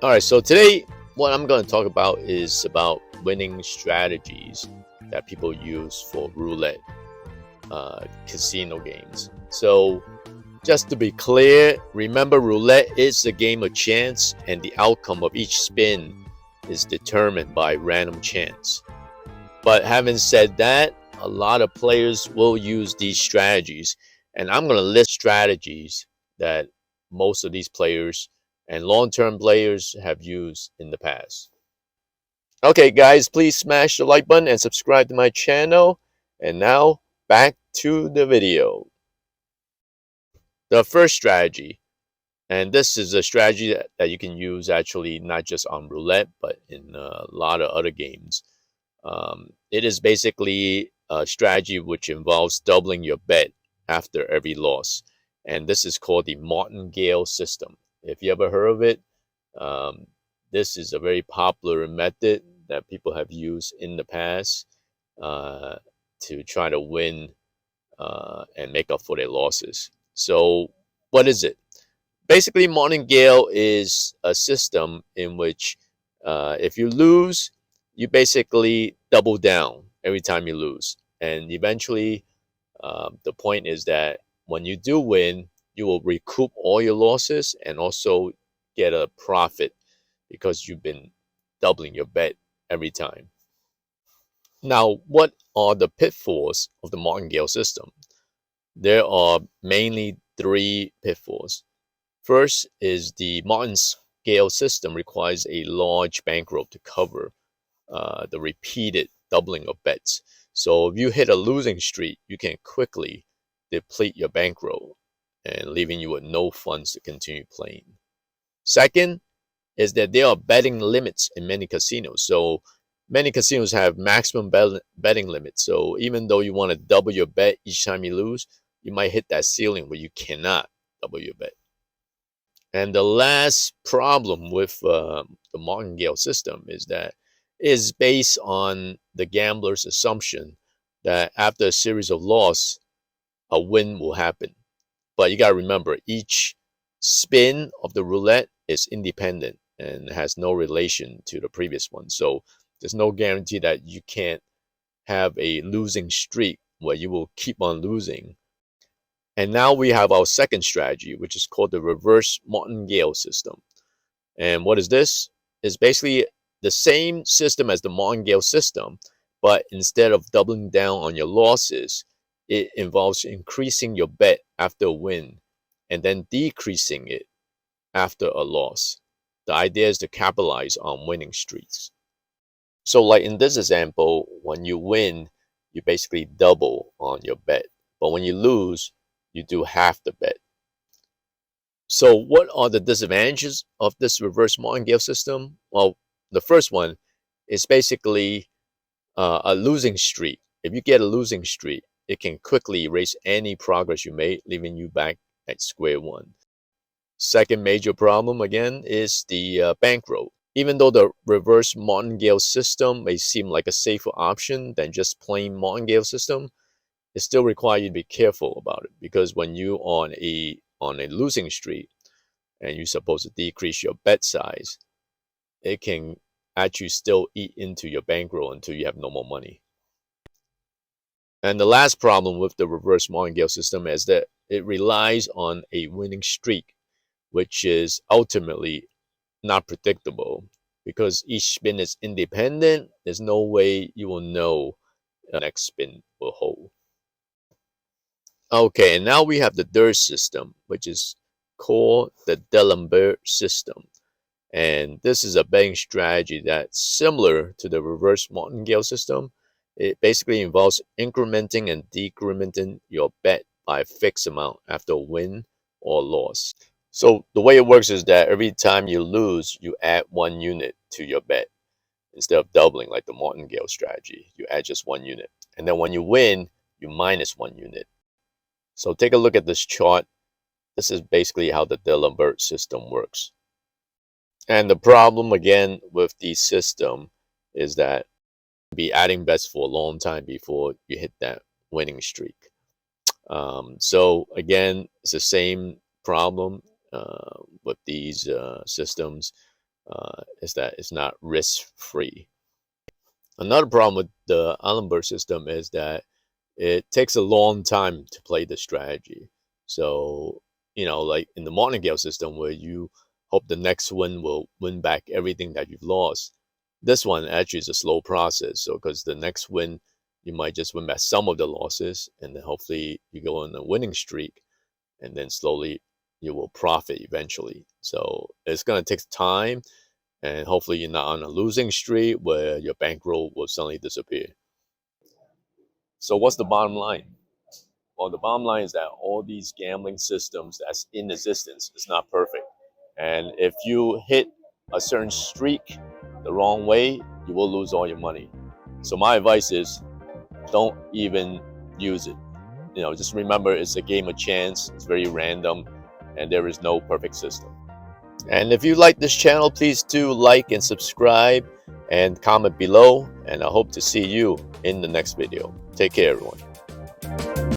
All right, so today what I'm going to talk about is about winning strategies that people use for roulette casino games. So, just to be clear, remember roulette is a game of chance, and the outcome of each spin is determined by random chance. But having said that, a lot of players will use these strategies, and I'm going to list strategies that most of these players and long-term players have used in the past. Okay, guys, please smash the like button and subscribe to my channel. And now, back to the video. The first strategy, and this is a strategy that you can use actually not just on roulette, but in a lot of other games. It is basically a strategy which involves doubling your bet after every loss. And this is called the Martingale system. If you ever heard of it, um, this is a very popular method that people have used in the past uh, to try to win and make up for their losses. So, what is it? Basically, Martingale is a system in which if you lose, you basically double down every time you lose. And eventually, the point is that when you do win, you will recoup all your losses and also get a profit because you've been doubling your bet every time. Now, what are the pitfalls of the Martingale system? There are mainly three pitfalls. First is the Martingale system requires a large bankroll to cover the repeated doubling of bets. So if you hit a losing streak, you can quickly deplete your bankroll and leaving you with no funds to continue playing. Second is that there are betting limits in many casinos. So many casinos have maximum betting limits. So even though you want to double your bet each time you lose, you might hit that ceiling where you cannot double your bet. And the last problem with the Martingale system is that it is based on the gambler's assumption that after a series of loss, a win will happen. But you got to remember, each spin of the roulette is independent and has no relation to the previous one. So there's no guarantee that you can't have a losing streak where you will keep on losing. And now we have our second strategy, which is called the reverse Martingale system. And what is this? It's basically the same system as the Martingale system, but instead of doubling down on your losses, it involves increasing your bet after a win and then decreasing it after a loss. The idea is to capitalize on winning streaks. So like in this example, when you win, you basically double on your bet. But when you lose, you do half the bet. So what are the disadvantages of this reverse Martingale system? Well, the first one is basically a losing streak. If you get a losing streak, it can quickly erase any progress you made, leaving you back at square one. Second major problem, again, is the bankroll. Even though the reverse Martingale system may seem like a safer option than just plain Martingale system, it still requires you to be careful about it because when you on a losing streak and you're supposed to decrease your bet size, it can actually still eat into your bankroll until you have no more money. And the last problem with the reverse Martingale system is that it relies on a winning streak, which is ultimately not predictable because each spin is independent. There's no way you will know the next spin will hold. Okay, and now we have the third system, which is called the Lambert system. And this is a betting strategy that's similar to the reverse Martingale system. It basically involves incrementing and decrementing your bet by a fixed amount after a win or loss. So the way it works is that every time you lose, you add 1 unit to your bet. Instead of doubling like the Martingale strategy, you add just 1 unit. And then when you win, you minus 1 unit. So take a look at this chart. This is basically how the Lambert system works. And the problem again with the system is that you'll be adding bets for a long time before you hit that winning streak. So again, it's the same problem with these systems. is that it's not risk-free. Another problem with the Allenberg system is that it takes a long time to play the strategy. So, like in the Martingale system where you hope the next win will win back everything that you've lost, this one actually is a slow process. So, because the next win, you might just win back some of the losses, and then hopefully you go on a winning streak, and then slowly you will profit eventually. So, it's going to take time, and hopefully you're not on a losing streak where your bankroll will suddenly disappear. So, what's the bottom line? Well, the bottom line is that all these gambling systems that's in existence is not perfect. And if you hit a certain streak the wrong way, you will lose all your money. So my advice is don't even use it. Just remember it's a game of chance, it's very random, and there is no perfect system. And if you like this channel, please do like and subscribe and comment below. And I hope to see you in the next video. Take care, everyone.